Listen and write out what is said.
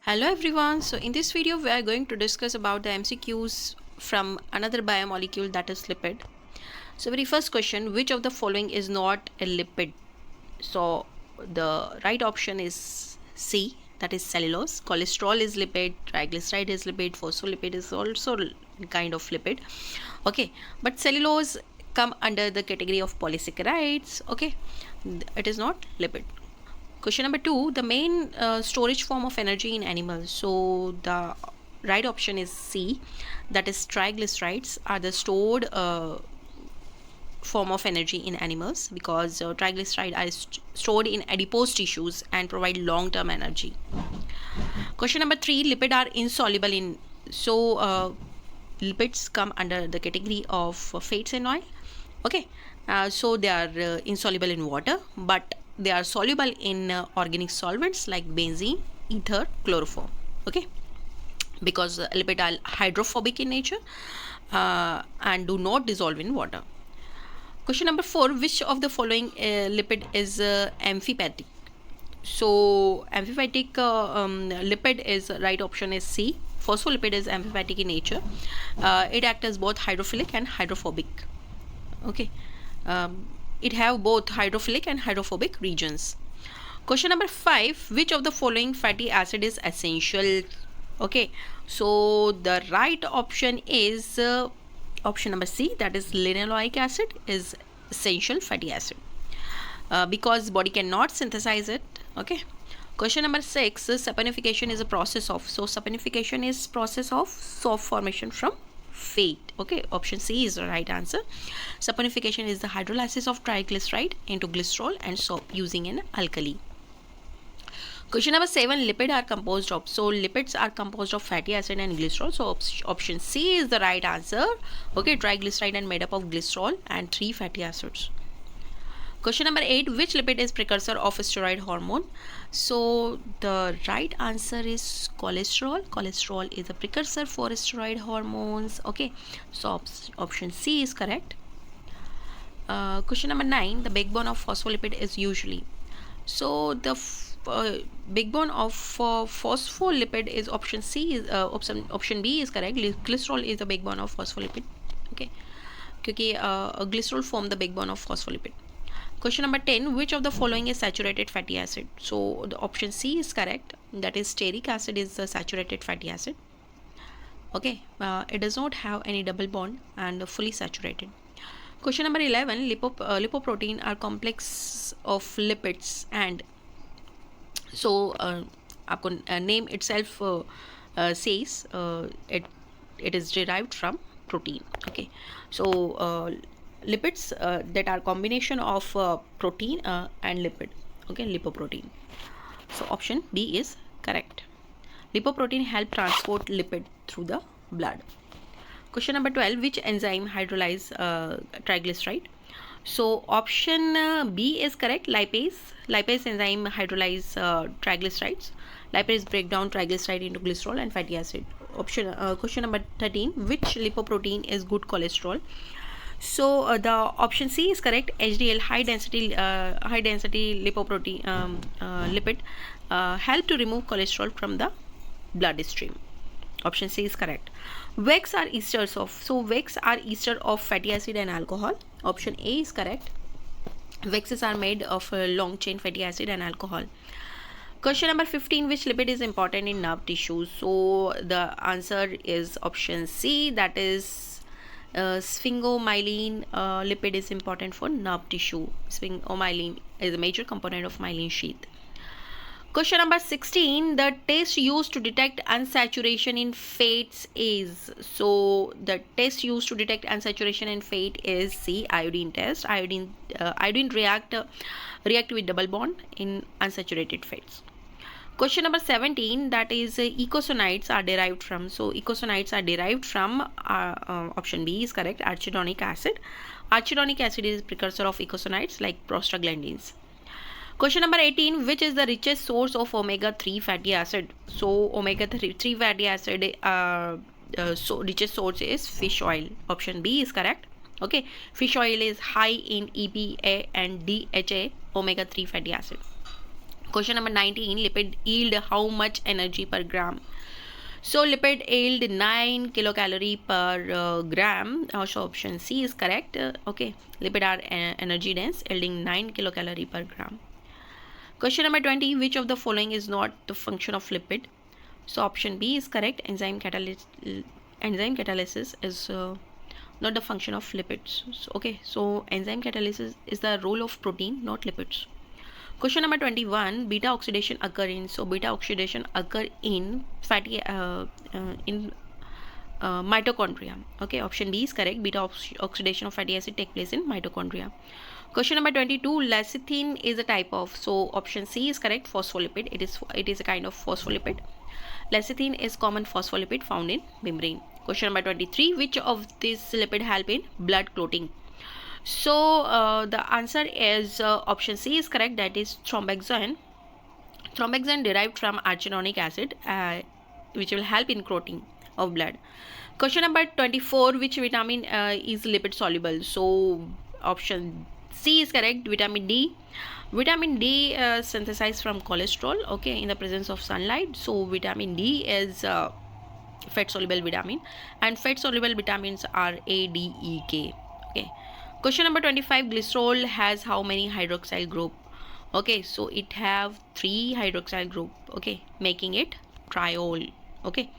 Hello everyone. So in this video we are going to discuss about the MCQs from another biomolecule, that is lipid. So very first question, which of the following is not a lipid? So the right option is C, that is cellulose. Cholesterol is lipid, triglyceride is lipid, phospholipid is also kind of lipid. Okay, but cellulose come under the category of polysaccharides. Okay, it is not lipid. Question number 2, the main storage form of energy in animals. So the right option is C, that is triglycerides are the stored form of energy in animals, because triglyceride are stored in adipose tissues and provide long-term energy. Question number 3, lipid are insoluble in. So lipids come under the category of fats and oil. Okay, so they are insoluble in water, but they are soluble in organic solvents like benzene, ether, chloroform. Okay, because lipids are hydrophobic in nature and do not dissolve in water. Question number 4, which of the following lipid is amphipathic? So amphipathic lipid is right option is C. Phospholipid is amphipathic in nature. It acts as both hydrophilic and hydrophobic. Okay, it have both hydrophilic and hydrophobic regions. Question number 5, which of the following fatty acid is essential? Okay, so the right option is option number C, that is linoleic acid is essential fatty acid because body cannot synthesize it. Okay, question number 6, saponification is a process of. So saponification is process of soap formation from fat. Okay, option C is the right answer. Saponification is the hydrolysis of triglyceride into glycerol and soap using an alkali. Question number 7, lipid are composed of. So lipids are composed of fatty acid and glycerol. So option C is the right answer. Okay, triglyceride and made up of glycerol and 3 fatty acids. Question number 8, which lipid is precursor of steroid hormone? So the right answer is cholesterol. Cholesterol is a precursor for steroid hormones. Okay, so option C is correct. Question number 9, the backbone of phospholipid is usually. So the backbone of phospholipid is option C is option B is correct. Glycerol is the backbone of phospholipid. Okay, क्योंकि glycerol form the backbone of phospholipid. Question number 10, which of the following is saturated fatty acid? So the option C is correct, that is stearic acid is the saturated fatty acid. Okay, it does not have any double bond and fully saturated. Question number 11, lipoprotein are complex of lipids and. So आपको name itself says it is derived from protein. Okay, so lipids that are combination of protein and lipid. Okay, lipoprotein. So option B is correct. Lipoprotein help transport lipid through the blood. Question number 12, which enzyme hydrolyze triglyceride? So option B is correct, lipase. Lipase enzyme hydrolyze triglycerides. Lipase break down triglyceride into glycerol and fatty acid. Question number 13, which lipoprotein is good cholesterol? So the option C is correct, HDL, high density lipoprotein lipid help to remove cholesterol from the bloodstream. Option C is correct. Wax are esters of. So wax are ester of fatty acid and alcohol. Option A is correct. Waxes are made of long chain fatty acid and alcohol. Question number 15, which lipid is important in nerve tissues? So the answer is option C, that is sphingomyelin lipid is important for nerve tissue. Sphingomyelin is a major component of myelin sheath. Question number 16, the test used to detect unsaturation in fats is. So the test used to detect unsaturation in fat is C, iodine test. Iodine react with double bond in unsaturated fats. Question number 17, that is eicosanoids are derived from. So eicosanoids are derived from option B is correct, arachidonic acid. Arachidonic acid is precursor of eicosanoids like prostaglandins. Question number 18, which is the richest source of omega-3 fatty acid? So omega-3 fatty acid richest source is fish oil. Option B is correct. Okay, fish oil is high in EPA and DHA omega-3 fatty acid. Question number 19, lipid yield how much energy per gram? So lipid yield 9 kilocalorie per gram. So option C is correct. Okay, lipid are energy dense, yielding 9 kilocalorie per gram. Question number 20, which of the following is not the function of lipid? So option B is correct. Enzyme catalysis is not the function of lipids. So enzyme catalysis is the role of protein, not lipids. Question number 21, beta oxidation occur in. So beta oxidation occur in fatty in mitochondria. Okay, option B is correct. Beta oxidation of fatty acid take place in mitochondria. Question number 22, lecithin is a type of. So option C is correct. Phospholipid. It is a kind of phospholipid. Lecithin is common phospholipid found in membrane. Question number 23, which of these lipid help in blood clotting? So the answer is option C is correct, that is thromboxane. Thromboxane derived from arachidonic acid, which will help in clotting of blood. Question number 24, which vitamin is lipid soluble? So option C is correct, vitamin D. Vitamin D synthesized from cholesterol, okay, in the presence of sunlight. So vitamin D is fat soluble vitamin, and fat soluble vitamins are A, D, E, K. Okay. Question number 25, glycerol has how many hydroxyl group? Okay, so it have 3 hydroxyl group, okay, making it triol. Okay.